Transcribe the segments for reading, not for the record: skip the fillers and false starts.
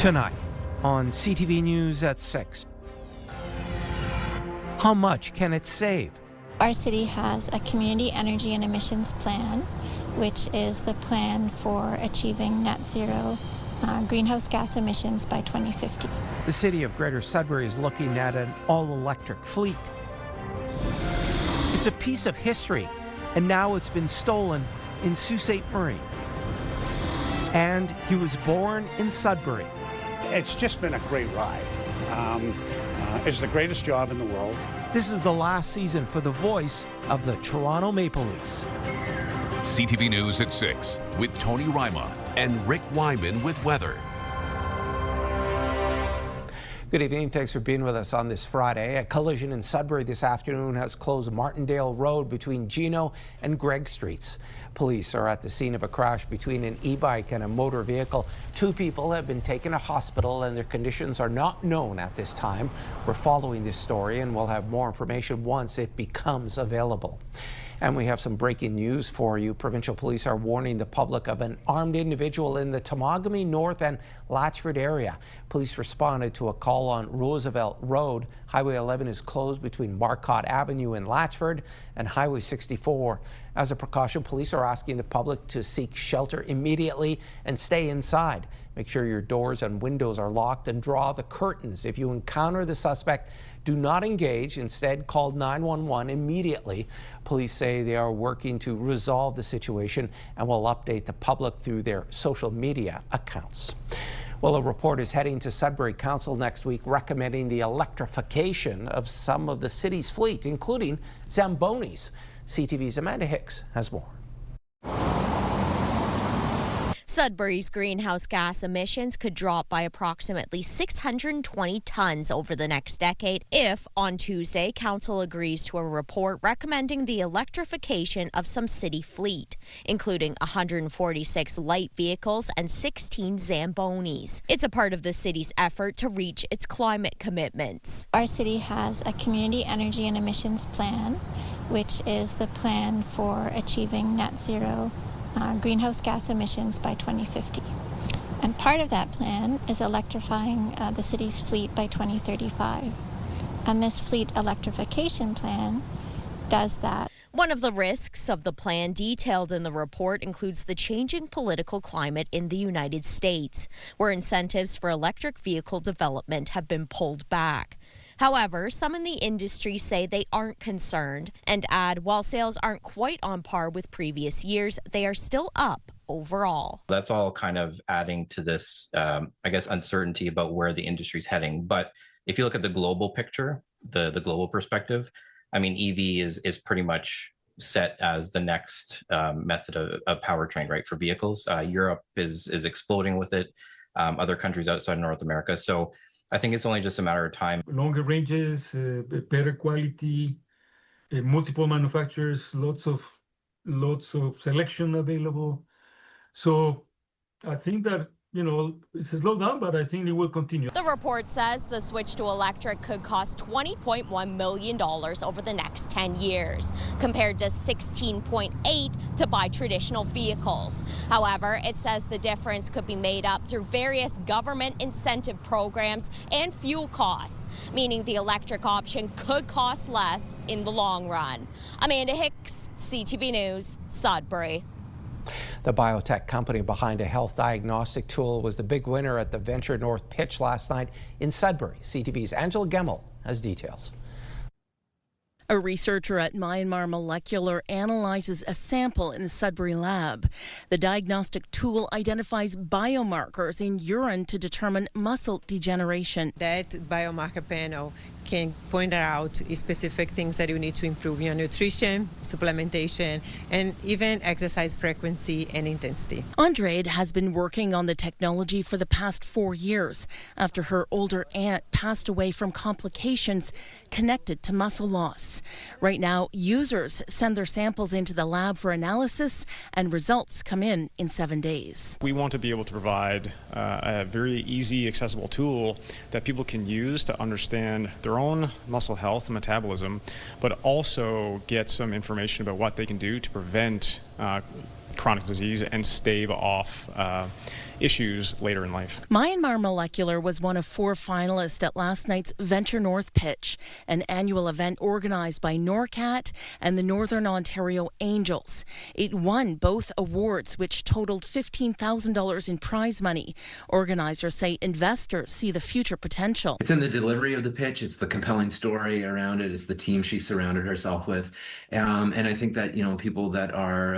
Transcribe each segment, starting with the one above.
Tonight on CTV News at 6. How much can it save? Our city has a community energy and emissions plan, which is the plan for achieving net zero greenhouse gas emissions by 2050. The city of Greater Sudbury is looking at an all-electric fleet. It's a piece of history, and now it's been stolen in Sault Ste. Marie. And he was born in Sudbury. It's just been a great ride. It's the greatest job in the world. This is the last season for the voice of the Toronto Maple Leafs. CTV News at 6 with Tony Ryma and Rick Wyman with weather. Good evening. Thanks for being with us on this Friday. A collision in Sudbury this afternoon has closed Martindale Road between Gino and Gregg Streets. Police are at the scene of a crash between an e-bike and a motor vehicle. 2 people have been taken to hospital and their conditions are not known at this time. We're following this story and we'll have more information once it becomes available. And we have some breaking news for you. Provincial police are warning the public of an armed individual in the Temagami North and Latchford area. Police responded to a call on Roosevelt Road. Highway 11 is closed between Marcotte Avenue in Latchford and Highway 64. As a precaution, police are asking the public to seek shelter immediately and stay inside. Make sure your doors and windows are locked and draw the curtains. If you encounter the suspect, do not engage. Instead, call 911 immediately. Police say they are working to resolve the situation and will update the public through their social media accounts. Well, a report is heading to Sudbury Council next week recommending the electrification of some of the city's fleet, including Zambonis. CTV's Amanda Hicks has more. Sudbury's greenhouse gas emissions could drop by approximately 620 tons over the next decade if, on Tuesday, Council agrees to a report recommending the electrification of some city fleet, including 146 light vehicles and 16 Zambonis. It's a part of the city's effort to reach its climate commitments. Our city has a community energy and emissions plan, which is the plan for achieving net zero greenhouse gas emissions by 2050. And part of that plan is electrifying the city's fleet by 2035. And this fleet electrification plan does that. One of the risks of the plan detailed in the report includes the changing political climate in the United States, where incentives for electric vehicle development have been pulled back. However, some in the industry say they aren't concerned and add while sales aren't quite on par with previous years, they are still up overall. That's all kind of adding to this, uncertainty about where the industry's heading. But if you look at the global picture, the global perspective, EV is pretty much set as the next method of powertrain, right, for vehicles. Europe is exploding with it, other countries outside of North America. So I think it's only just a matter of time. Longer ranges, better quality, multiple manufacturers, lots of selection available. So I think that, it's a slowdown, but I think it will continue. The report says the switch to electric could cost $20.1 million over the next 10 years, compared to $16.8 to buy traditional vehicles. However, it says the difference could be made up through various government incentive programs and fuel costs, meaning the electric option could cost less in the long run. Amanda Hicks, CTV News, Sudbury. The Biotech company behind a health diagnostic tool was the big winner at the Venture North pitch last night in Sudbury. CTV's Angela Gemmell has details. A researcher at Myanmar Molecular analyzes a sample in the Sudbury lab. The diagnostic tool identifies biomarkers in urine to determine muscle degeneration. That biomarker panel can point out specific things that you need to improve your nutrition, supplementation, and even exercise frequency and intensity. Andrade has been working on the technology for the past 4 years after her older aunt passed away from complications connected to muscle loss. Right now, users send their samples into the lab for analysis and results come in 7 days. We want to be able to provide a very easy, accessible tool that people can use to understand their own muscle health and metabolism, but also get some information about what they can do to prevent chronic disease and stave off issues later in life. Myanmar Molecular was one of 4 finalists at last night's Venture North Pitch, an annual event organized by NORCAT and the Northern Ontario Angels. It won both awards, which totaled $15,000 in prize money. Organizers say investors see the future potential. It's in the delivery of the pitch. It's the compelling story around it. It's the team she surrounded herself with. And I think that, people that are,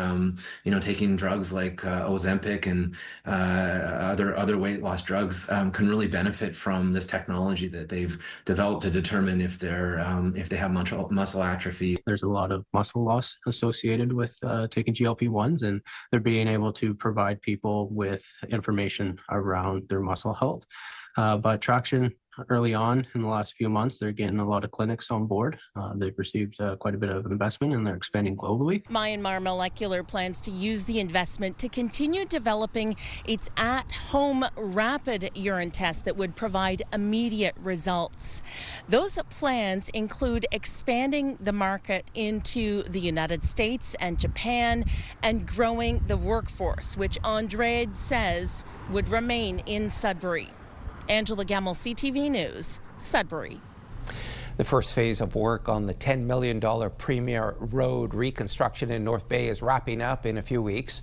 taking drugs like Ozempic and other weight loss drugs can really benefit from this technology that they've developed to determine if they have muscle atrophy. There's a lot of muscle loss associated with taking GLP-1s, and they're being able to provide people with information around their muscle health. But traction early on in the last few months, they're getting a lot of clinics on board. They've received quite a bit of investment, and they're expanding globally. Myanmar Molecular plans to use the investment to continue developing its at-home rapid urine test that would provide immediate results. Those plans include expanding the market into the United States and Japan and growing the workforce, which Andrade says would remain in Sudbury. Angela Gemmell, CTV News, Sudbury. The first phase of work on the $10 million Premier Road reconstruction in North Bay is wrapping up in a few weeks.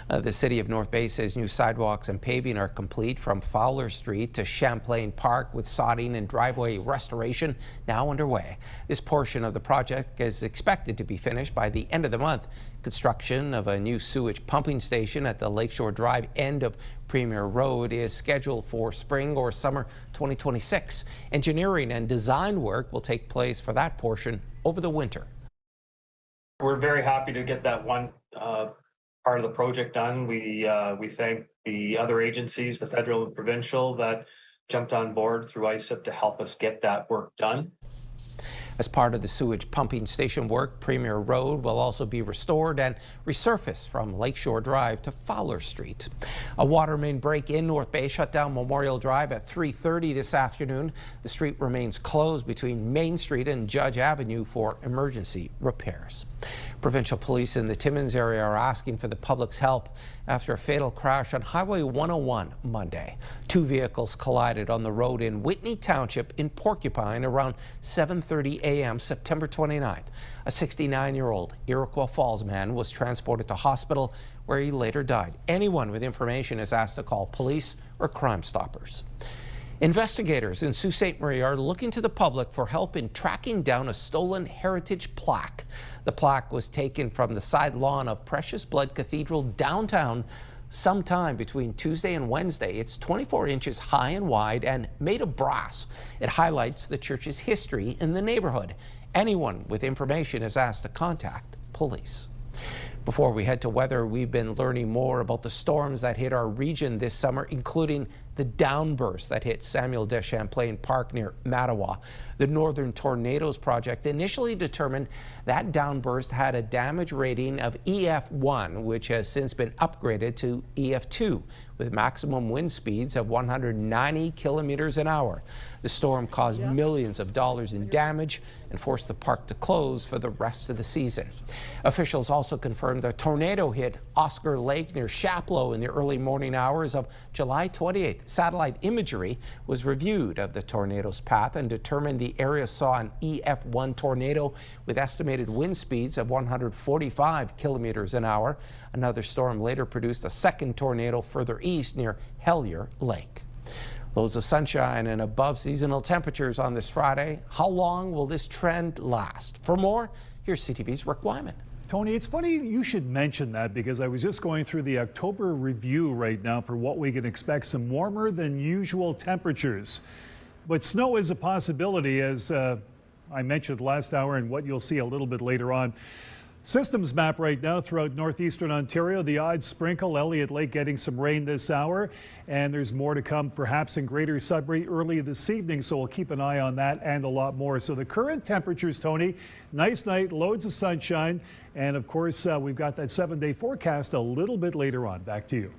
The city of North Bay says new sidewalks and paving are complete from Fowler Street to Champlain Park, with sodding and driveway restoration now underway. This portion of the project is expected to be finished by the end of the month. Construction of a new sewage pumping station at the Lakeshore Drive end of Premier Road is scheduled for spring or summer 2026. Engineering and design work will take place for that portion over the winter. We're very happy to get that one part of the project done. We thank the other agencies, the federal and provincial, that jumped on board through ISIP to help us get that work done. As part of the sewage pumping station work, Premier Road will also be restored and resurfaced from Lakeshore Drive to Fowler Street. A water main break in North Bay shut down Memorial Drive at 3:30 this afternoon. The street remains closed between Main Street and Judge Avenue for emergency repairs. Provincial police in the Timmins area are asking for the public's help after a fatal crash on Highway 101 Monday. 2 vehicles collided on the road in Whitney Township in Porcupine around 7:30 a.m. September 29th. A 69-year-old Iroquois Falls man was transported to hospital where he later died. Anyone with information is asked to call police or Crime Stoppers. Investigators in Sault Ste. Marie are looking to the public for help in tracking down a stolen heritage plaque. The plaque was taken from the side lawn of Precious Blood Cathedral downtown sometime between Tuesday and Wednesday. It's 24 inches high and wide and made of brass. It highlights the church's history in the neighborhood. Anyone with information is asked to contact police. Before we head to weather, we've been learning more about the storms that hit our region this summer, including the downburst that hit Samuel de Champlain Park near Mattawa. The Northern Tornadoes Project initially determined that downburst had a damage rating of EF1, which has since been upgraded to EF2, with maximum wind speeds of 190 kilometers an hour. The storm caused millions of dollars in damage and forced the park to close for the rest of the season. Officials also confirmed a tornado hit Oscar Lake near Chapleau in the early morning hours of July 28th. Satellite imagery was reviewed of the tornado's path and determined the area saw an EF1 tornado with estimated wind speeds of 145 kilometers an hour. Another storm later produced a second tornado further east near Hellier Lake. Loads of sunshine and above seasonal temperatures on this Friday. How long will this trend last? For more, here's CTV's Rick Wyman. Tony, it's funny you should mention that, because I was just going through the October review right now for what we can expect. Some warmer than usual temperatures. But snow is a possibility, as I mentioned last hour, and what you'll see a little bit later on. Systems map right now throughout northeastern Ontario. The odd sprinkle, Elliott Lake getting some rain this hour, and there's more to come perhaps in Greater Sudbury early this evening, so we'll keep an eye on that and a lot more. So the current temperatures, Tony, nice night, loads of sunshine, and of course we've got that 7-day forecast a little bit later on. Back to you.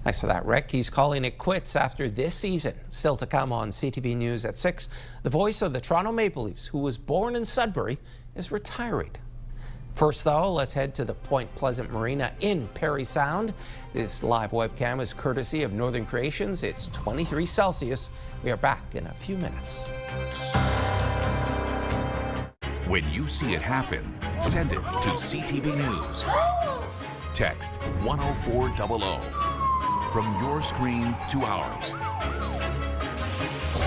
Thanks for that, Rick. He's calling it quits after this season. Still to come on CTV News at 6, the voice of the Toronto Maple Leafs, who was born in Sudbury, is retiring. First, though, let's head to the Point Pleasant Marina in Parry Sound. This live webcam is courtesy of Northern Creations. It's 23 Celsius. We are back in a few minutes. When you see it happen, send it to CTV News. Text 10400 from your screen to ours.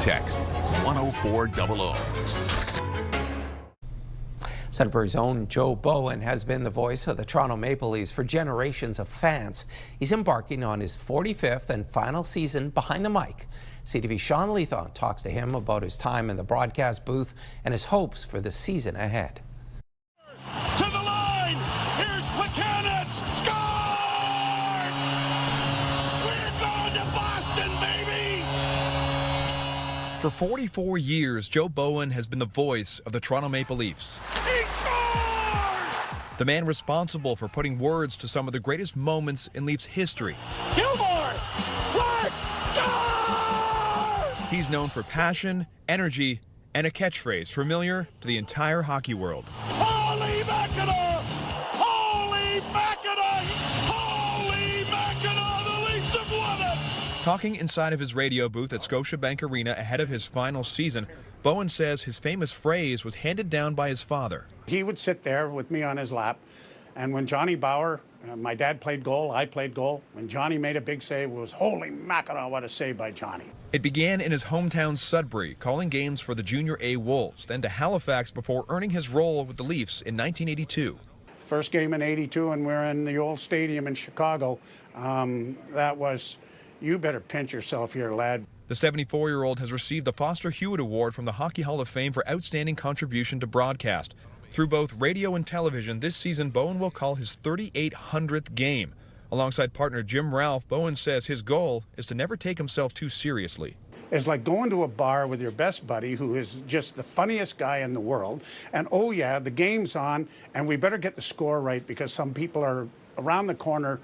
Text 10400. Sudbury's own Joe Bowen has been the voice of the Toronto Maple Leafs for generations of fans. He's embarking on his 45th and final season behind the mic. CTV's Sean Leathon talks to him about his time in the broadcast booth and his hopes for the season ahead. To the line! Here's Placanitz! Scored! We're going to Boston, baby! For 44 years, Joe Bowen has been the voice of the Toronto Maple Leafs. He scored! The man responsible for putting words to some of the greatest moments in Leafs history. Gilmore! Clark! Score! He's known for passion, energy, and a catchphrase familiar to the entire hockey world. Holy Mackinac! Holy Mackinac! Holy Mackinac! The Leafs have won it! Talking inside of his radio booth at Scotiabank Arena ahead of his final season, Bowen says his famous phrase was handed down by his father. He would sit there with me on his lap, and when Johnny Bauer, my dad played goal, I played goal. When Johnny made a big save, it was holy Mackinac, what a save by Johnny. It began in his hometown Sudbury, calling games for the Junior A Wolves, then to Halifax before earning his role with the Leafs in 1982. First game in '82, and we're in the old stadium in Chicago. That was, you better pinch yourself here, lad. The 74-year-old has received the Foster Hewitt Award from the Hockey Hall of Fame for outstanding contribution to broadcast. Through both radio and television, this season Bowen will call his 3,800th game. Alongside partner Jim Ralph, Bowen says his goal is to never take himself too seriously. It's like going to a bar with your best buddy who is just the funniest guy in the world, and oh yeah, the game's on, and we better get the score right because some people are around the corner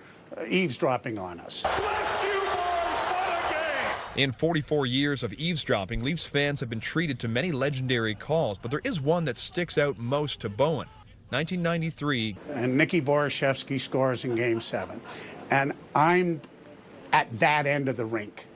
eavesdropping on us. Bless you, boys! What a game! In 44 years of eavesdropping, Leafs fans have been treated to many legendary calls, but there is one that sticks out most to Bowen. 1993. And Nicky Borishevsky scores in Game 7. And I'm at that end of the rink.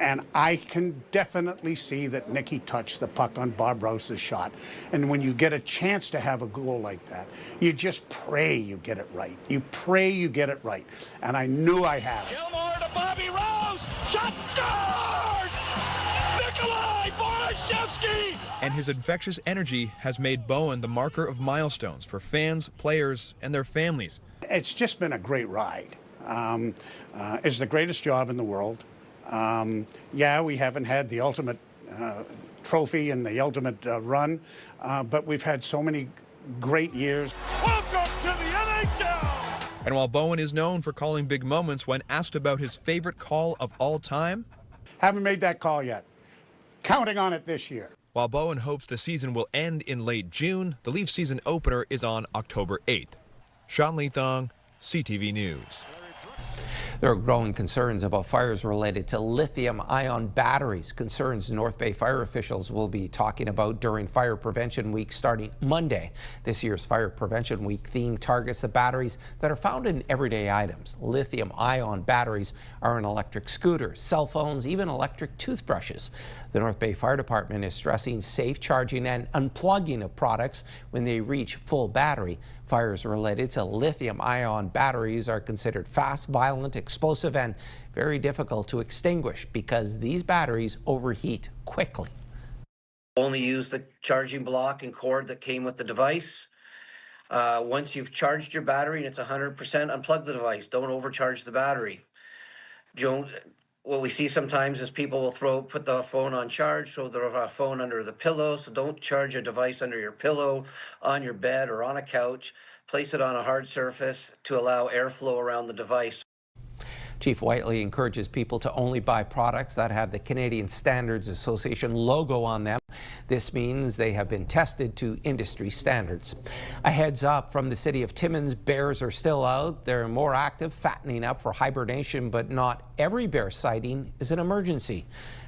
And I can definitely see that Nicky touched the puck on Bob Rouse's shot. And when you get a chance to have a goal like that, you just pray you get it right. You pray you get it right. And I knew I had it. Gilmore to Bobby Rose! Shot scores! Nikolai Borishevsky! And his infectious energy has made Bowen the marker of milestones for fans, players, and their families. It's just been a great ride. It's the greatest job in the world. Yeah, we haven't had the ultimate trophy and the ultimate run, but we've had so many great years. Welcome to the NHL! And while Bowen is known for calling big moments, when asked about his favorite call of all time, haven't made that call yet. Counting on it this year. While Bowen hopes the season will end in late June, the Leafs season opener is on October 8th. Sean Leathon, CTV News. There are growing concerns about fires related to lithium-ion batteries, concerns North Bay fire officials will be talking about during Fire Prevention Week starting Monday. This year's Fire Prevention Week theme targets the batteries that are found in everyday items. Lithium-ion batteries are in electric scooters, cell phones, even electric toothbrushes. The North Bay Fire Department is stressing safe charging and unplugging of products when they reach full battery. Fires related to lithium-ion batteries are considered fast, violent, explosive, and very difficult to extinguish because these batteries overheat quickly. Only use the charging block and cord that came with the device. Once you've charged your battery and it's 100%, unplug the device. Don't overcharge the battery. What we see sometimes is people will put the phone on charge, so they'll have a phone under the pillow. So don't charge a device under your pillow, on your bed, or on a couch. Place it on a hard surface to allow airflow around the device. Chief Whiteley encourages people to only buy products that have the Canadian Standards Association logo on them. This means they have been tested to industry standards. A heads up from the city of Timmins, bears are still out. They're more active, fattening up for hibernation, but not every bear sighting is an emergency.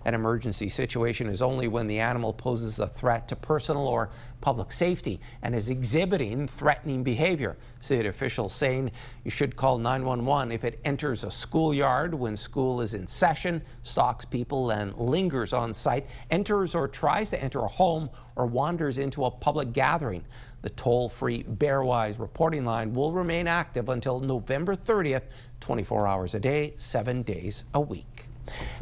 An emergency situation is only when the animal poses a threat to personal or public safety and is exhibiting threatening behavior. City officials saying you should call 911 if it enters a schoolyard when school is in session, stalks people and lingers on site, enters or tries to enter a home, or wanders into a public gathering. The toll-free Bearwise reporting line will remain active until November 30th, 24 hours a day, 7 days a week.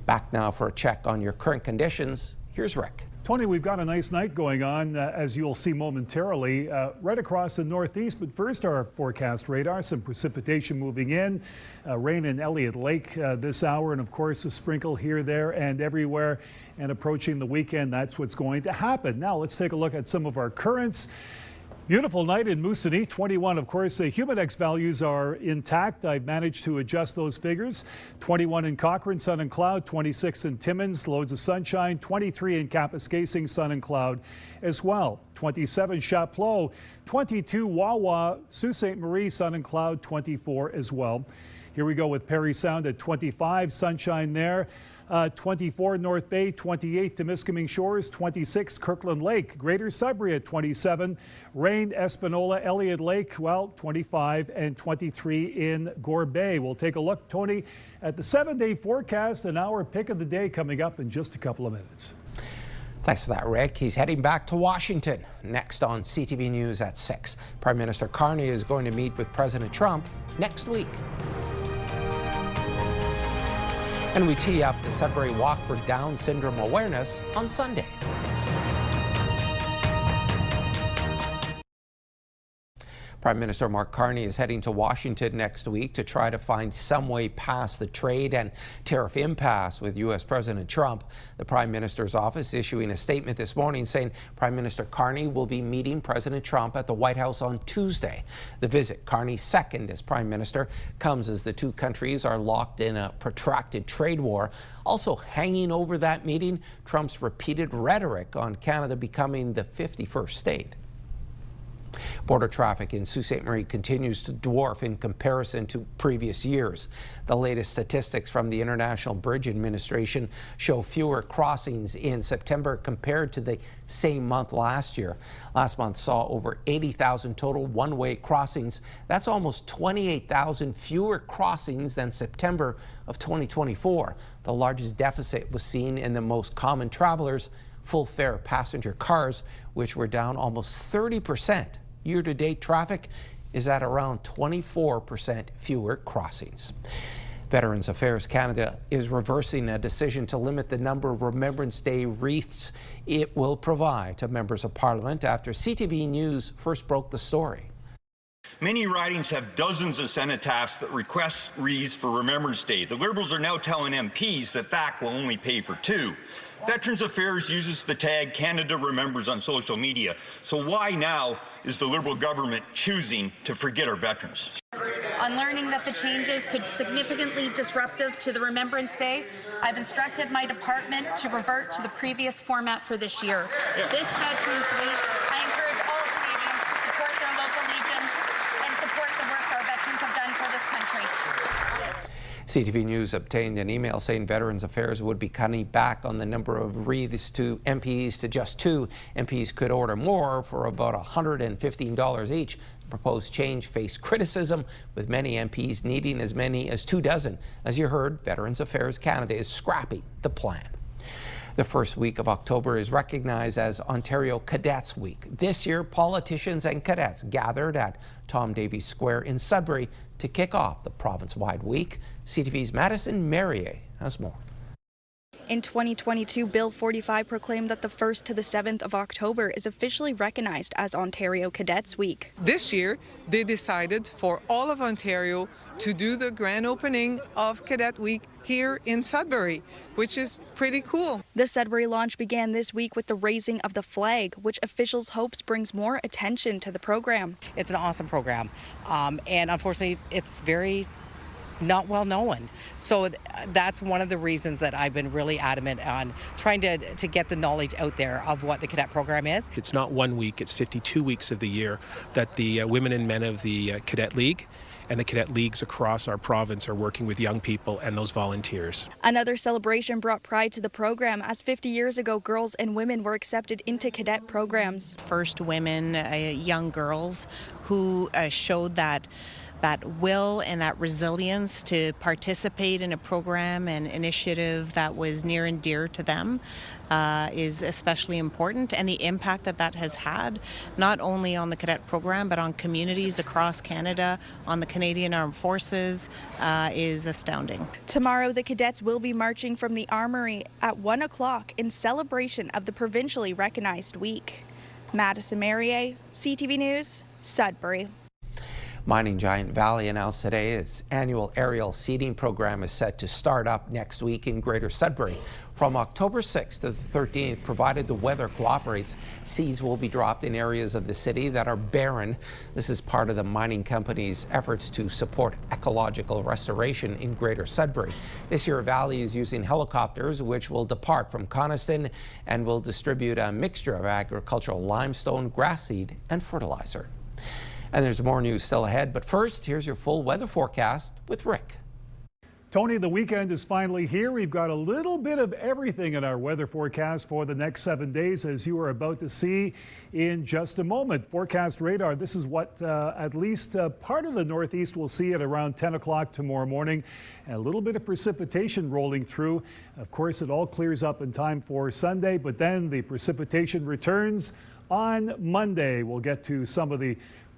Back now for a check on your current conditions. Here's Rick. Tony, we've got a nice night going on, as you'll see momentarily, right across the northeast. But first, our forecast radar, some precipitation moving in, rain in Elliott Lake this hour, and of course a sprinkle here, there, and everywhere. And approaching the weekend, that's what's going to happen. Now let's take a look at some of our currents. Beautiful night in Moosonee, 21. Of course, the Humidex values are intact. I've managed to adjust those figures. 21 in Cochrane, sun and cloud. 26 in Timmins, loads of sunshine. 23 in Kapuskasing, sun and cloud as well. 27 Chapleau, 22 Wawa, Sault Ste. Marie, sun and cloud. 24 as well. Here we go with Parry Sound at 25, sunshine there. 24 North Bay, 28 Temiskaming Shores, 26 Kirkland Lake, Greater Sudbury at 27, rain Espanola, Elliott Lake, well, 25 and 23 in Gore Bay. We'll take a look, Tony, at the 7-day forecast and our pick of the day coming up in just a couple of minutes. Thanks for that, Rick. He's heading back to Washington. Next on CTV News at 6. Prime Minister Carney is going to meet with President Trump next week. And we tee up the Sudbury Walk for Down Syndrome Awareness on Sunday. Prime Minister Mark Carney is heading to Washington next week to try to find some way past the trade and tariff impasse with U.S. President Trump. The Prime Minister's office issuing a statement this morning saying Prime Minister Carney will be meeting President Trump at the White House on Tuesday. The visit, Carney's second as Prime Minister, comes as the two countries are locked in a protracted trade war. Also hanging over that meeting, Trump's repeated rhetoric on Canada becoming the 51st state. Border traffic in Sault Ste. Marie continues to dwarf in comparison to previous years. The latest statistics from the International Bridge Administration show fewer crossings in September compared to the same month last year. Last month saw over 80,000 total one-way crossings. That's almost 28,000 fewer crossings than September of 2024. The largest deficit was seen in the most common travelers, full-fare passenger cars, which were down almost 30%. Year-to-date traffic is at around 24% fewer crossings. Veterans Affairs Canada is reversing a decision to limit the number of Remembrance Day wreaths it will provide to members of Parliament after CTV News first broke the story. Many ridings have dozens of cenotaphs that request wreaths for Remembrance Day. The Liberals are now telling MPs that FAC will only pay for 2. Veterans Affairs uses the tag Canada Remembers on social media. So why now is the Liberal government choosing to forget our veterans? On learning that the changes could significantly disruptive to the Remembrance Day, I've instructed my department to revert to the previous format for this year. This Veterans Week, I encourage all Canadians to support their local legions and support the work our veterans have done for this country. CTV News obtained an email saying Veterans Affairs would be cutting back on the number of wreaths to MPs to just 2. MPs could order more for about $115 each. The proposed change faced criticism, with many MPs needing as many as 2 dozen. As you heard, Veterans Affairs Canada is scrapping the plan. The first week of October is recognized as Ontario Cadets Week. This year, politicians and cadets gathered at Tom Davies Square in Sudbury to kick off the province-wide week. CTV's Madison Merrier has more. In 2022, Bill 45 proclaimed that the 1st to the 7th of October is officially recognized as Ontario Cadets Week. This year, they decided for all of Ontario to do the grand opening of Cadet Week here in Sudbury, which is pretty cool. The Sudbury launch began this week with the raising of the flag, which officials hopes brings more attention to the program. It's an awesome program, and unfortunately, it's very not well known. So that's one of the reasons that I've been really adamant on trying to get the knowledge out there of what the cadet program is. It's not 1 week, it's 52 weeks of the year that the women and men of the Cadet League and the cadet leagues across our province are working with young people and those volunteers. Another celebration brought pride to the program, as 50 years ago, girls and women were accepted into cadet programs. First women, young girls who showed that will and that resilience to participate in a program and initiative that was near and dear to them is especially important, and the impact that has had not only on the cadet program but on communities across Canada, on the Canadian Armed Forces, is astounding. Tomorrow, the cadets will be marching from the Armory at 1 o'clock in celebration of the provincially recognized week. Madison Merrier, CTV News, Sudbury. Mining giant Valley announced today its annual aerial seeding program is set to start up next week in Greater Sudbury. From October 6th to the 13th, provided the weather cooperates, seeds will be dropped in areas of the city that are barren. This is part of the mining company's efforts to support ecological restoration in Greater Sudbury. This year, Valley is using helicopters which will depart from Coniston and will distribute a mixture of agricultural limestone, grass seed, and fertilizer. And there's more news still ahead, but first, here's your full weather forecast with Rick. Tony, the weekend is finally here. We've got a little bit of everything in our weather forecast for the next 7 days, as you are about to see in just a moment. Forecast radar, this is what at least part of the Northeast will see at around 10 o'clock tomorrow morning. And a little bit of precipitation rolling through. Of course, it all clears up in time for Sunday, but then the precipitation returns on Monday. We'll get to some of the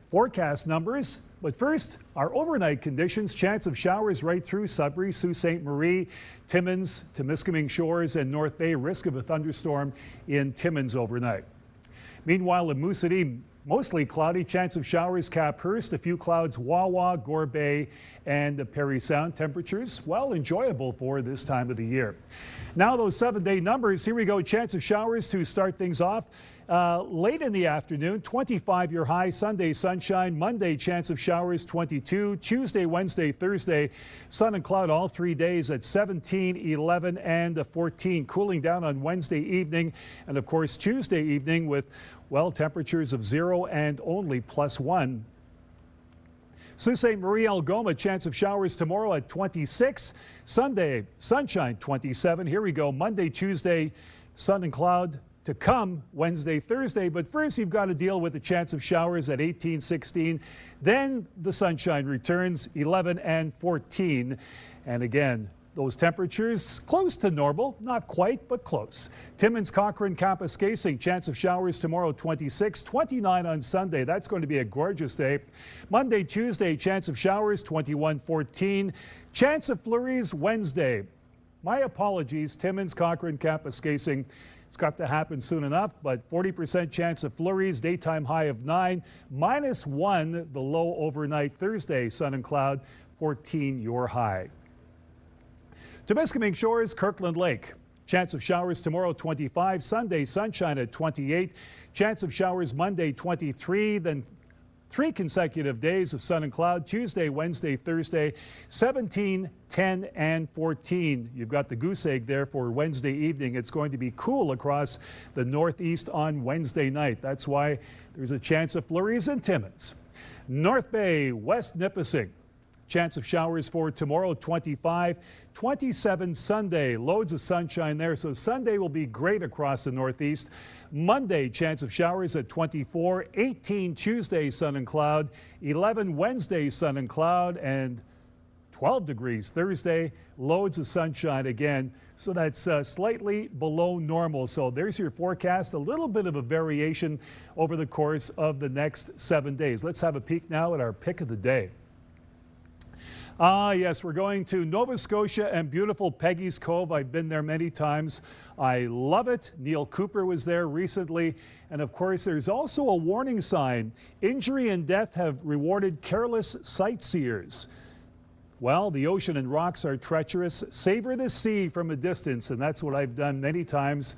forecast numbers, but first, our overnight conditions. Chance of showers right through Sudbury, Sault Ste. Marie, Timmins, Temiskaming Shores, and North Bay. Risk of a thunderstorm in Timmins overnight. Meanwhile, in Moosomin, mostly cloudy. Chance of showers Caphurst, a few clouds Wawa, Gore Bay, and Parry Sound. Temperatures, well, enjoyable for this time of the year. Now those 7-day numbers. Here we go. Chance of showers to start things off. Late in the afternoon, 25 your high. Sunday sunshine. Monday chance of showers 22. Tuesday, Wednesday, Thursday sun and cloud all 3 days at 17, 11, and 14. Cooling down on Wednesday evening, and of course Tuesday evening with, well, temperatures of 0 and only +1. Sault Ste. Marie, Algoma, chance of showers tomorrow at 26. Sunday sunshine 27. Here we go. Monday, Tuesday sun and cloud to come Wednesday, Thursday, but first you've got to deal with the chance of showers at 18, 16. Then the sunshine returns, 11 and 14. And again, those temperatures close to normal, not quite, but close. Timmins, Cochrane, Kapuskasing, chance of showers tomorrow 26, 29 on Sunday. That's going to be a gorgeous day. Monday, Tuesday, chance of showers 21, 14. Chance of flurries Wednesday. My apologies, Timmins, Cochrane, Kapuskasing. It's got to happen soon enough, but 40% chance of flurries, daytime high of 9, -1 the low overnight Thursday, sun and cloud, 14 your high. Temiskaming Shores, Kirkland Lake. Chance of showers tomorrow 25, Sunday sunshine at 28, chance of showers Monday 23, then 3 consecutive days of sun and cloud, Tuesday, Wednesday, Thursday, 17, 10, and 14. You've got the goose egg there for Wednesday evening. It's going to be cool across the Northeast on Wednesday night. That's why there's a chance of flurries in Timmins. North Bay, West Nipissing. Chance of showers for tomorrow, 25, 27 Sunday. Loads of sunshine there, so Sunday will be great across the Northeast. Monday, chance of showers at 24, 18 Tuesday, sun and cloud, 11 Wednesday, sun and cloud, and 12 degrees Thursday. Loads of sunshine again, so that's slightly below normal. So there's your forecast, a little bit of a variation over the course of the next 7 days. Let's have a peek now at our pick of the day. Yes, we're going to Nova Scotia and beautiful Peggy's Cove. I've been there many times. I love it. Neil Cooper was there recently. And of course, there's also a warning sign. Injury and death have rewarded careless sightseers. Well, the ocean and rocks are treacherous. Savor the sea from a distance, and that's what I've done many times.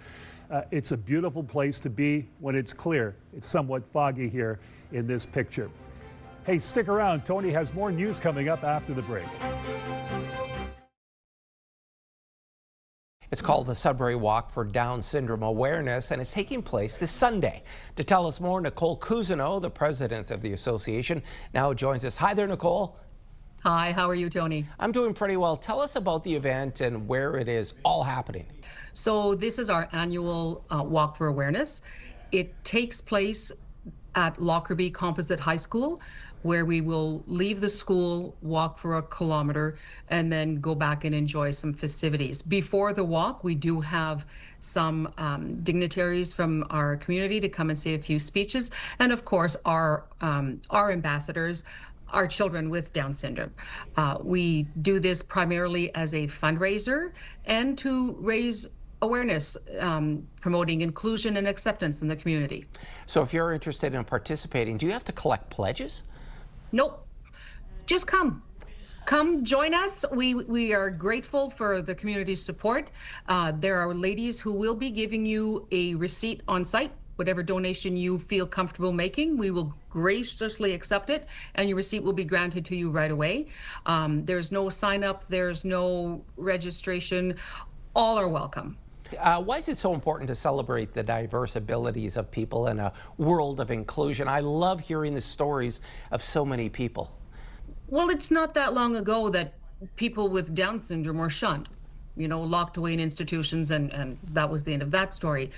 It's a beautiful place to be when it's clear. It's somewhat foggy here in this picture. Hey, stick around. Tony has more news coming up after the break. It's called the Sudbury Walk for Down Syndrome Awareness, and it's taking place this Sunday. To tell us more, Nicole Cousineau, the president of the association, now joins us. Hi there, Nicole. Hi, how are you, Tony? I'm doing pretty well. Tell us about the event and where it is all happening. So this is our annual Walk for Awareness. It takes place at Lockerbie Composite High School, where we will leave the school, walk for a kilometer, and then go back and enjoy some festivities. Before the walk, we do have some dignitaries from our community to come and say a few speeches, and of course our ambassadors, our children with Down syndrome. We do this primarily as a fundraiser and to raise awareness, promoting inclusion and acceptance in the community. So if you're interested in participating, do you have to collect pledges? Nope. Just come. Come join us. We are grateful for the community's support. There are ladies who will be giving you a receipt on site. Whatever donation you feel comfortable making, we will graciously accept it, and your receipt will be granted to you right away. There's no sign up, there's no registration. All are welcome. Why is it so important to celebrate the diverse abilities of people in a world of inclusion? I love hearing the stories of so many people. Well, it's not that long ago that people with Down syndrome were shunned, locked away in institutions, and that was the end of that story.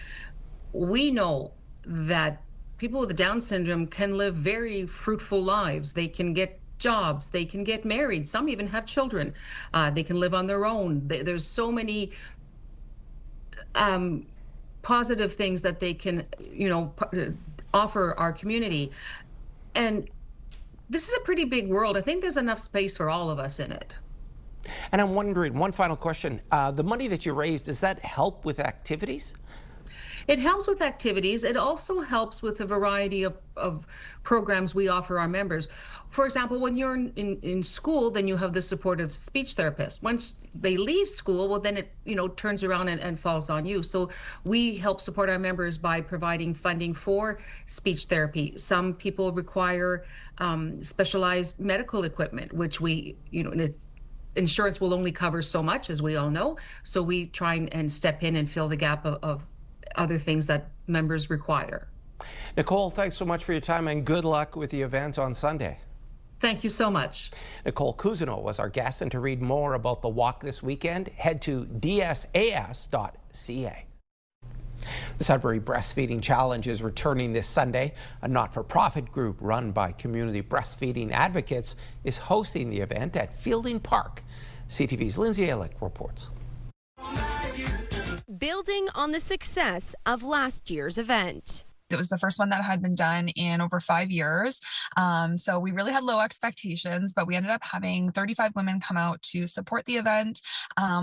We know that people with Down syndrome can live very fruitful lives. They can get jobs, they can get married, some even have children. They can live on their own. There's so many positive things that they can, offer our community. And this is a pretty big world. I think there's enough space for all of us in it. And I'm wondering, one final question, the money that you raised, does that help with activities? It helps with activities. It also helps with a variety of programs we offer our members. For example, when you're in school, then you have the supportive speech therapist. Once they leave school, well, then it turns around and falls on you. So we help support our members by providing funding for speech therapy. Some people require specialized medical equipment, which we, insurance will only cover so much, as we all know. So we try and step in and fill the gap of other things that members require. Nicole, thanks so much for your time and good luck with the event on Sunday. Thank you so much. Nicole Cousineau was our guest, and to read more about the walk this weekend, head to dsas.ca. The Sudbury Breastfeeding Challenge is returning this Sunday. A not-for-profit group run by community breastfeeding advocates is hosting the event at Fielding Park. CTV's Lindsay Alick reports. Building on the success of last year's event. It was the first one that had been done in over 5 years. So we really had low expectations, but we ended up having 35 women come out to support the event.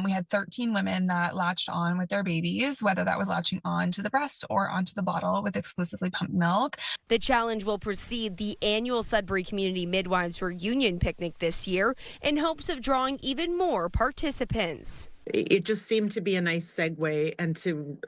We had 13 women that latched on with their babies, whether that was latching on to the breast or onto the bottle with exclusively pumped milk. The challenge will precede the annual Sudbury Community Midwives Reunion Picnic this year in hopes of drawing even more participants. It just seemed to be a nice segue and to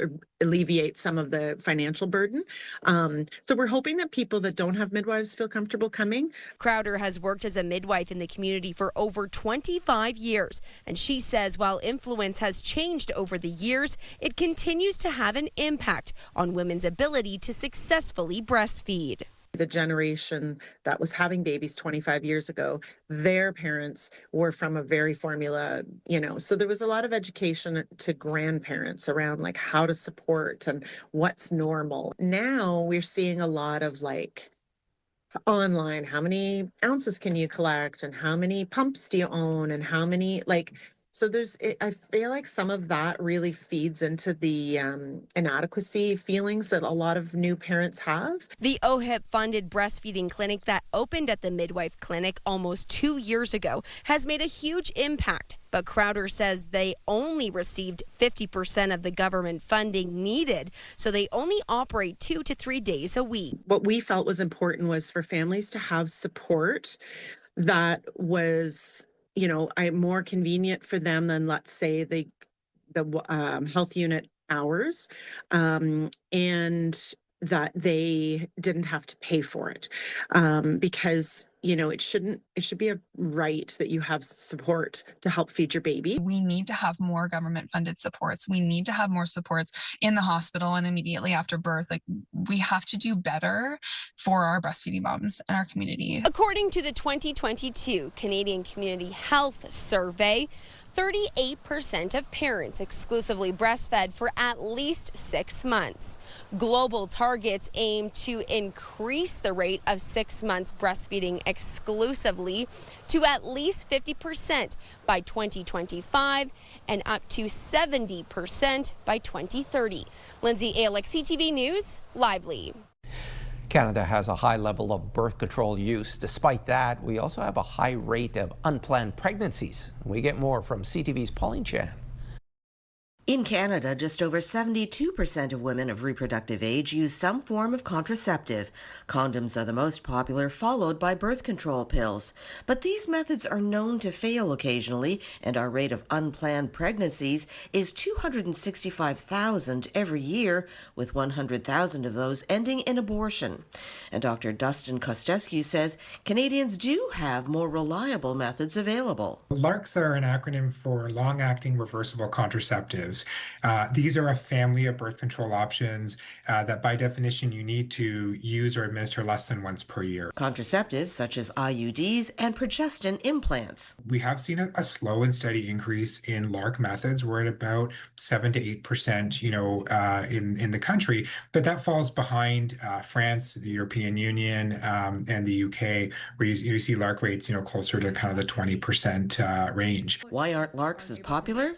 alleviate some of the financial burden. So we're hoping that people that don't have midwives feel comfortable coming. Crowder has worked as a midwife in the community for over 25 years, and she says while influence has changed over the years, it continues to have an impact on women's ability to successfully breastfeed. The generation that was having babies 25 years ago, their parents were from a very formula, so there was a lot of education to grandparents around like how to support and what's normal. Now we're seeing a lot of like online, how many ounces can you collect and how many pumps do you own and how many so I feel like some of that really feeds into the inadequacy feelings that a lot of new parents have. The OHIP-funded breastfeeding clinic that opened at the Midwife Clinic almost 2 years ago has made a huge impact. But Crowder says they only received 50% of the government funding needed, so they only operate 2 to 3 days a week. What we felt was important was for families to have support that was more convenient for them than, let's say, the health unit hours, and that they didn't have to pay for it, because it should be a right that you have support to help feed your baby. We need to have more government funded supports. We need to have more supports in the hospital and immediately after birth. Like, we have to do better for our breastfeeding moms in our community. According to the 2022 Canadian Community Health Survey, 38% of parents exclusively breastfed for at least 6 months. Global targets aim to increase the rate of 6 months breastfeeding exclusively to at least 50% by 2025 and up to 70% by 2030. Lindsay Alick, CTV News, Lively. Canada has a high level of birth control use. Despite that, we also have a high rate of unplanned pregnancies. We get more from CTV's Pauline Chan. In Canada, just over 72% of women of reproductive age use some form of contraceptive. Condoms are the most popular, followed by birth control pills. But these methods are known to fail occasionally, and our rate of unplanned pregnancies is 265,000 every year, with 100,000 of those ending in abortion. And Dr. Dustin Kostescu says Canadians do have more reliable methods available. LARCs are an acronym for long-acting reversible contraceptives. These are a family of birth control options that by definition you need to use or administer less than once per year. Contraceptives such as IUDs and progestin implants. We have seen a slow and steady increase in LARC methods. We're at about 7 to 8%, in the country, but that falls behind France, the European Union, and the UK, where you see LARC rates, closer to kind of the 20% range. Why aren't LARCs as popular?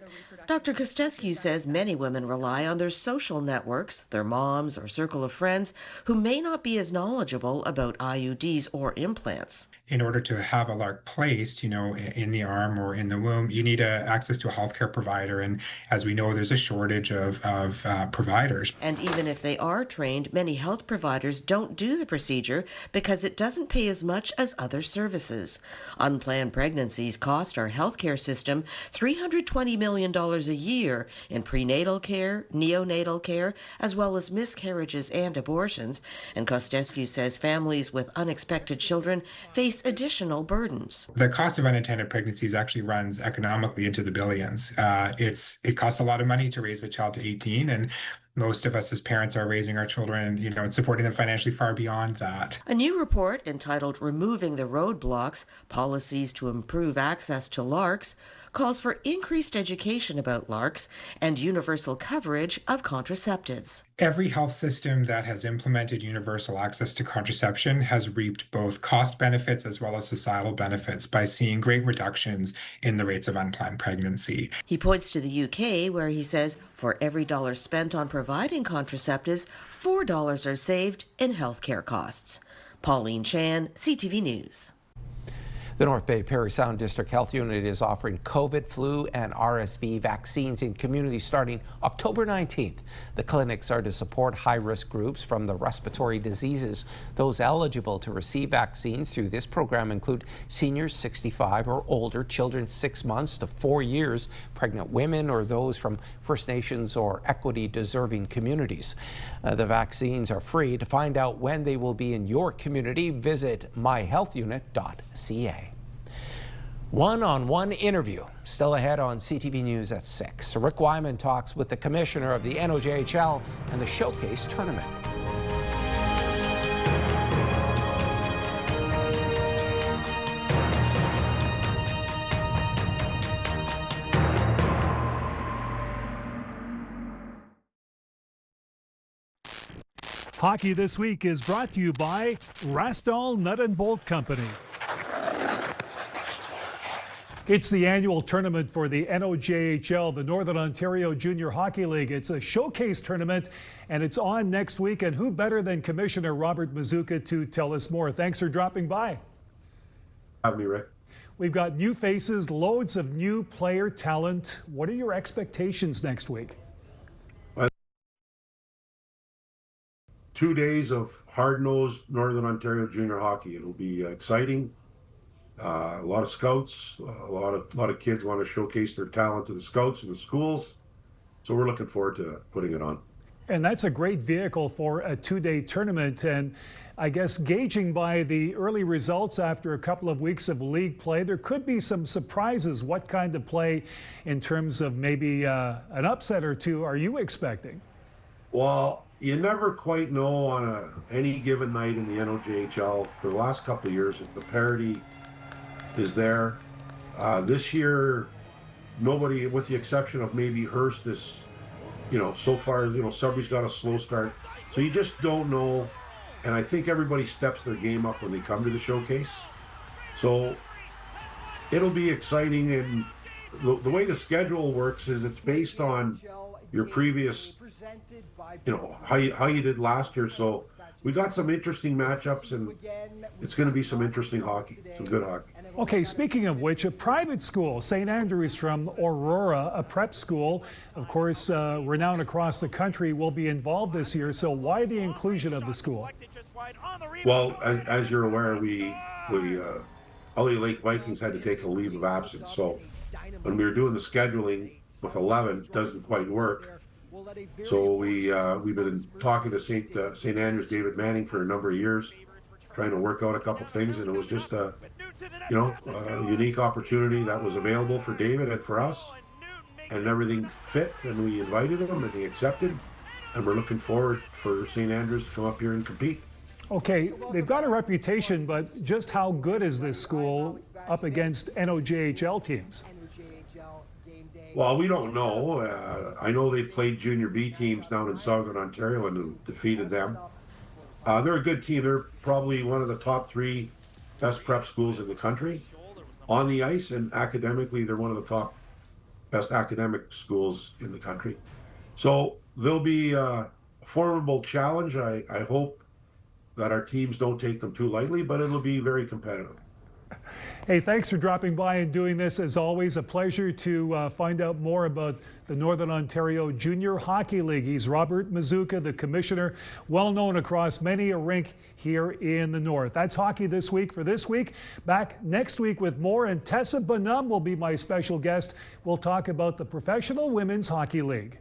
Dr. Kostescu says many women rely on their social networks, their moms or circle of friends, who may not be as knowledgeable about IUDs or implants. In order to have a LARC placed, in the arm or in the womb, you need access to a healthcare provider. And as we know, there's a shortage of providers. And even if they are trained, many health providers don't do the procedure because it doesn't pay as much as other services. Unplanned pregnancies cost our healthcare system $320 million a year in prenatal care, neonatal care, as well as miscarriages and abortions. And Kostescu says families with unexpected children face additional burdens. The cost of unintended pregnancies actually runs economically into the billions. It costs a lot of money to raise a child to 18, and most of us as parents are raising our children, and supporting them financially far beyond that. A new report entitled Removing the Roadblocks, Policies to Improve Access to LARCs, calls for increased education about LARCs and universal coverage of contraceptives. Every health system that has implemented universal access to contraception has reaped both cost benefits as well as societal benefits by seeing great reductions in the rates of unplanned pregnancy. He points to the UK, where he says for every dollar spent on providing contraceptives, $4 are saved in healthcare costs. Pauline Chan, CTV News. The North Bay Parry Sound District Health Unit is offering COVID, flu, and RSV vaccines in communities starting October 19th. The clinics are to support high-risk groups from the respiratory diseases. Those eligible to receive vaccines through this program include seniors 65 or older, children 6 months to 4 years, pregnant women, or those from First Nations or equity-deserving communities. The vaccines are free. To find out when they will be in your community, visit myhealthunit.ca. One-on-one interview still ahead on CTV News at 6. Rick Wyman talks with the commissioner of the NOJHL and the Showcase Tournament. Hockey This Week is brought to you by Rastall Nut and Bolt Company. It's the annual tournament for the NOJHL, the Northern Ontario Junior Hockey League. It's a showcase tournament, and it's on next week. And who better than Commissioner Robert Mazuka to tell us more? Thanks for dropping by. Have me, Rick. We've got new faces, loads of new player talent. What are your expectations next week? 2 days of hard-nosed Northern Ontario junior hockey. It'll be exciting. A lot of scouts, a lot of kids want to showcase their talent to the scouts and the schools. So we're looking forward to putting it on. And that's a great vehicle for a two-day tournament. And I guess gauging by the early results after a couple of weeks of league play, there could be some surprises. What kind of play in terms of maybe an upset or two are you expecting? Well, you never quite know on any given night in the NOJHL. For the last couple of years, the parity is there. This year, nobody, with the exception of maybe Hearst, so far, Sudbury's got a slow start. So you just don't know. And I think everybody steps their game up when they come to the showcase. So it'll be exciting. And the way the schedule works is it's based on your previous, how you did last year. So we got some interesting matchups, and it's going to be some interesting hockey, some good hockey. Okay, speaking of which, a private school, St. Andrews from Aurora, a prep school, of course, renowned across the country, will be involved this year. So why the inclusion of the school? Well, as you're aware, we LA Lake Vikings had to take a leave of absence. So when we were doing the scheduling with 11, it doesn't quite work. So we've been talking to St. Andrews, David Manning, for a number of years, trying to work out a couple things, and it was just a unique opportunity that was available for David and for us, and everything fit, and we invited him, and he accepted, and we're looking forward for St. Andrews to come up here and compete. Okay, they've got a reputation, but just how good is this school up against NOJHL teams? Well, we don't know. I know they've played junior B teams down in Southern Ontario and defeated them. They're a good team. They're probably one of the top 3 best prep schools in the country on the ice, and academically, they're one of the top best academic schools in the country. So they'll be a formidable challenge. I hope that our teams don't take them too lightly, but it'll be very competitive. Hey, thanks for dropping by and doing this. As always, a pleasure to find out more about the Northern Ontario Junior Hockey League. He's Robert Mazuka, the commissioner, well known across many a rink here in the North. That's hockey this week for this week. Back next week with more, and Tessa Bonham will be my special guest. We'll talk about the Professional Women's Hockey League.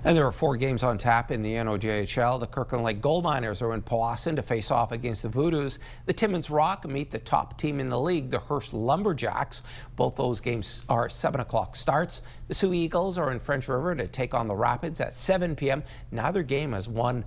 And there are 4 games on tap in the NOJHL. The Kirkland Lake Gold Miners are in Powassan to face off against the Voodoos. The Timmins Rock meet the top team in the league, the Hearst Lumberjacks. Both those games are 7 o'clock starts. The Sioux Eagles are in French River to take on the Rapids at 7 p.m. Neither has won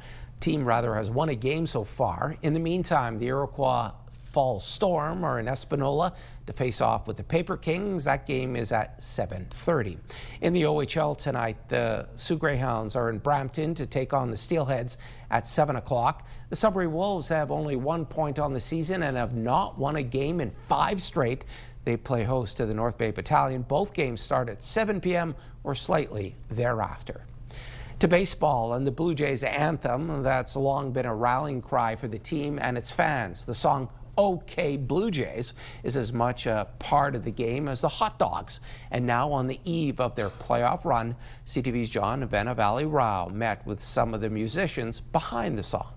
a game so far. In the meantime, the Iroquois Falls Storm are in Espanola to face off with the Paper Kings. That game is at 7:30. In the OHL tonight, the Sioux Greyhounds are in Brampton to take on the Steelheads at 7 o'clock. The Sudbury Wolves have only 1 point on the season and have not won a game in 5 straight. They play host to the North Bay Battalion. Both games start at 7 p.m. or slightly thereafter. To baseball and the Blue Jays anthem that's long been a rallying cry for the team and its fans. The song OK Blue Jays is as much a part of the game as the hot dogs. And now on the eve of their playoff run, CTV's John Valley Rao met with some of the musicians behind the song.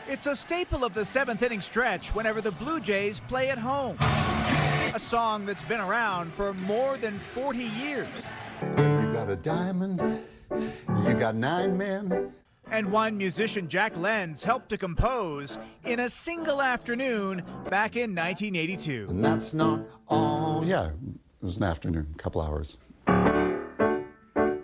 It's a staple of the 7th inning stretch whenever the Blue Jays play at home. A song that's been around for more than 40 years. You got a diamond, you got 9 men. And one musician, Jack Lenz, helped to compose in a single afternoon back in 1982. And that's not all. Yeah, it was an afternoon, a couple hours.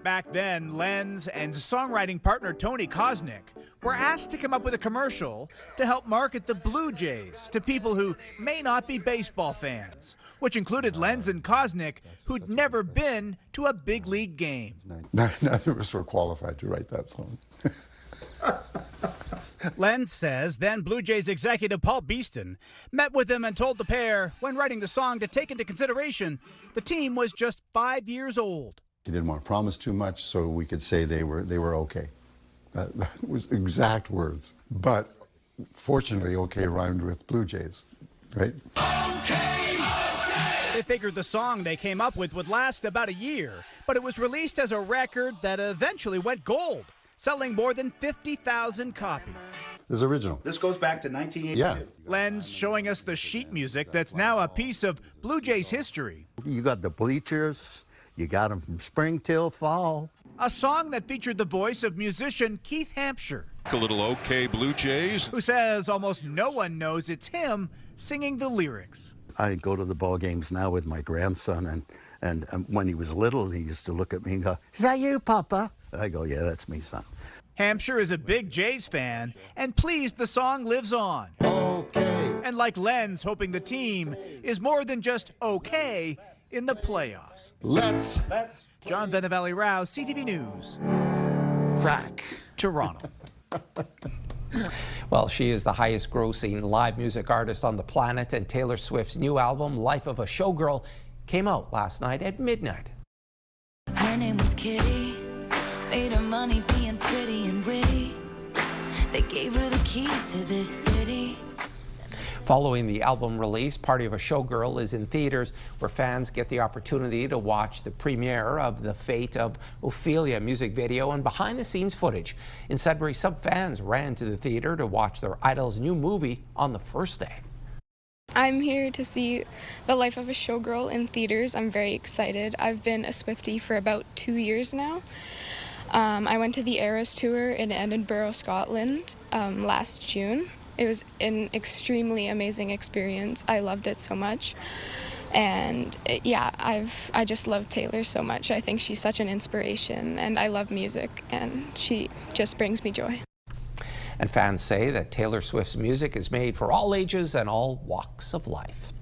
Back then, Lenz and songwriting partner Tony Kosnick were asked to come up with a commercial to help market the Blue Jays to people who may not be baseball fans, which included Lenz and Kosnick, who'd never been to a big league game. Neither of us were qualified to write that song. Lenz says then Blue Jays executive Paul Beeston met with him and told the pair, when writing the song, to take into consideration the team was just 5 years old. He didn't want to promise too much, so we could say they were okay. That was exact words. But fortunately, okay rhymed with Blue Jays, right? They figured the song they came up with would last about a year, but it was released as a record that eventually went gold, selling more than 50,000 copies. This is original. This goes back to 1982. Yeah. Len's showing us the sheet music that's now a piece of Blue Jays history. You got the bleachers, you got them from spring till fall. A song that featured the voice of musician Keith Hampshire. A little OK Blue Jays. Who says almost no one knows it's him singing the lyrics. I go to the ball games now with my grandson, and when he was little, he used to look at me and go, "Is that you, Papa?" I go, "Yeah, that's me, son." Hampshire is a big Jays fan and pleased the song lives on. Okay. And like Len's hoping the team is more than just okay in the playoffs. Let's. John Venevalley Rouse, CTV News. Crack. Toronto. Well, she is the highest grossing live music artist on the planet, and Taylor Swift's new album, Life of a Showgirl, came out last night at midnight. Her name was Kitty, made her money being pretty and witty. They gave her the keys to this city. Following the album release, Party of a Showgirl is in theaters, where fans get the opportunity to watch the premiere of the Fate of Ophelia music video and behind-the-scenes footage. In Sudbury, some fans ran to the theater to watch their idol's new movie on the first day. I'm here to see The Life of a Showgirl in theaters. I'm very excited. I've been a Swiftie for about 2 years now. I went to the Eras tour in Edinburgh, Scotland last June. It was an extremely amazing experience. I loved it so much. And I just love Taylor so much. I think she's such an inspiration, and I love music, and she just brings me joy. And fans say that Taylor Swift's music is made for all ages and all walks of life.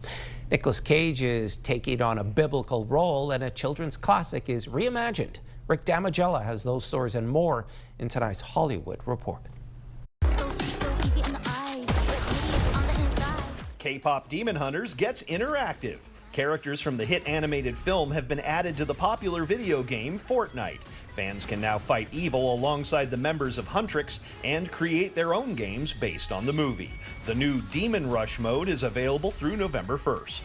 Nicolas Cage is taking on a biblical role, and a children's classic is reimagined. Rick Damigella has those stories and more in tonight's Hollywood Report. K-pop Demon Hunters gets interactive. Characters from the hit animated film have been added to the popular video game Fortnite. Fans can now fight evil alongside the members of Huntrix and create their own games based on the movie. The new Demon Rush mode is available through November 1st.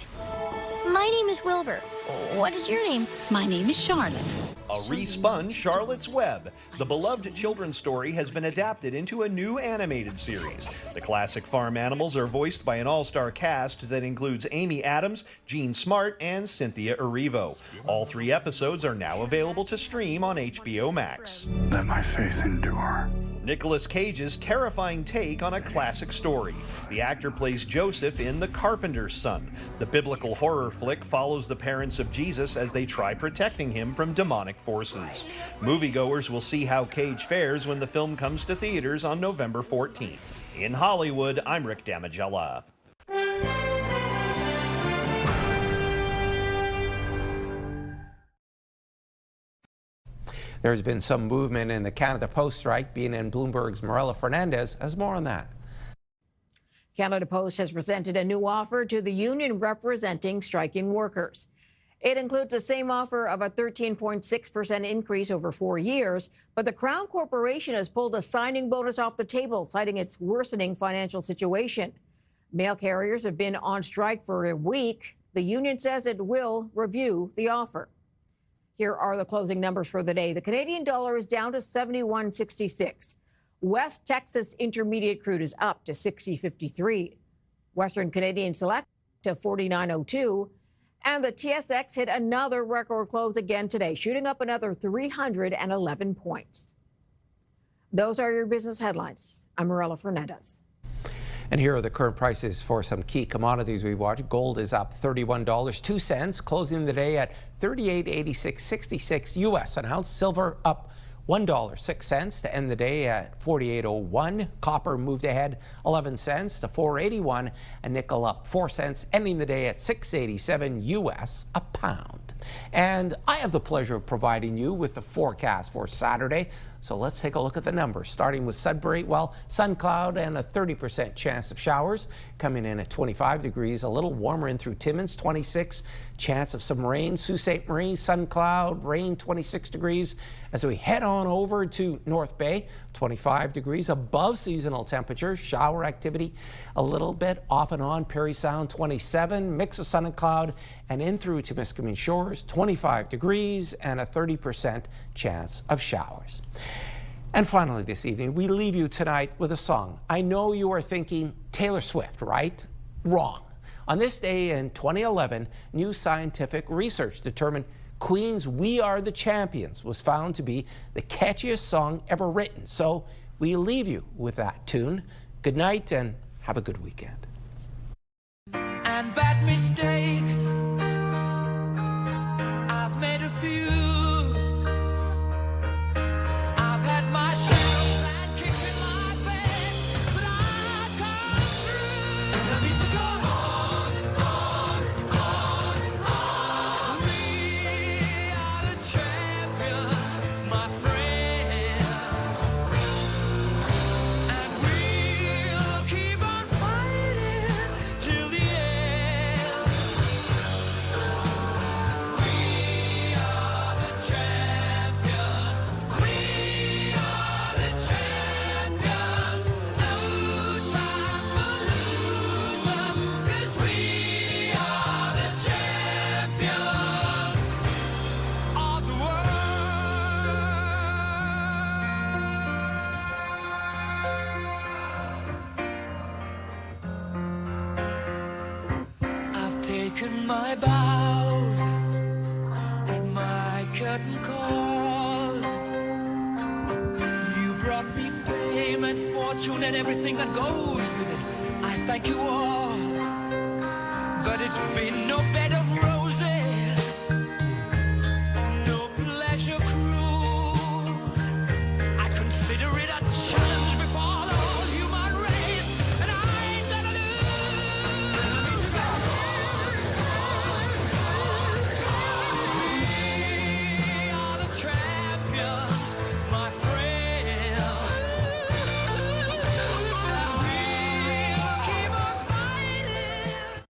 My name is Wilbur. What is your name? My name is Charlotte. A respun Charlotte's Web. The beloved children's story has been adapted into a new animated series. The classic farm animals are voiced by an all-star cast that includes Amy Adams, Jean Smart, and Cynthia Erivo. All 3 episodes are now available to stream on HBO Max. Let my faith endure. Nicolas Cage's terrifying take on a classic story. The actor plays Joseph in The Carpenter's Son. The biblical horror flick follows the parents of Jesus as they try protecting him from demonic forces. Moviegoers will see how Cage fares when the film comes to theaters on November 14th. In Hollywood, I'm Rick Damigella. There's been some movement in the Canada Post strike. BNN Bloomberg's Marella Fernandez has more on that. Canada Post has presented a new offer to the union representing striking workers. It includes the same offer of a 13.6% increase over 4 years, but the Crown Corporation has pulled a signing bonus off the table, citing its worsening financial situation. Mail carriers have been on strike for a week. The union says it will review the offer. Here are the closing numbers for the day. The Canadian dollar is down to 71.66. West Texas Intermediate crude is up to 60.53. Western Canadian Select to 49.02. And the TSX hit another record close again today, shooting up another 311 points. Those are your business headlines. I'm Marella Fernandez. And here are the current prices for some key commodities we watch. Gold is up $31.02, closing the day at $38.8666 US an ounce. Silver up $1.06 to end the day at $48.01. Copper moved ahead 11 cents to $4.81, and nickel up 4 cents, ending the day at $6.87 US a pound. And I have the pleasure of providing you with the forecast for Saturday. So let's take a look at the numbers, starting with Sudbury. Well, sun cloud and a 30% chance of showers, coming in at 25 degrees, a little warmer in through Timmins, 26, chance of some rain. Sault Ste. Marie, sun cloud, rain, 26 degrees. As we head on over to North Bay, 25 degrees, above seasonal temperatures, shower activity a little bit off and on. Parry Sound, 27, mix of sun and cloud, and in through Temiskaming Shores, 25 degrees and a 30% chance of showers. And finally this evening, we leave you tonight with a song. I know you are thinking Taylor Swift, right? Wrong. On this day in 2011, new scientific research determined Queen's We Are the Champions was found to be the catchiest song ever written. So we leave you with that tune. Good night and have a good weekend. And bad mistakes, I've made a few. I've had my share of sand kicks in my face, but I've come through. I need to go on. We are the champions, my friends, and we'll keep on fighting till the end. We are the champions. We are the champions. No time for losers, 'cause we are the champions of the world. I've taken my bows and my curtain calls. You brought me fame and fortune and everything that goes with it. I thank you all, but it's been no bed of roses.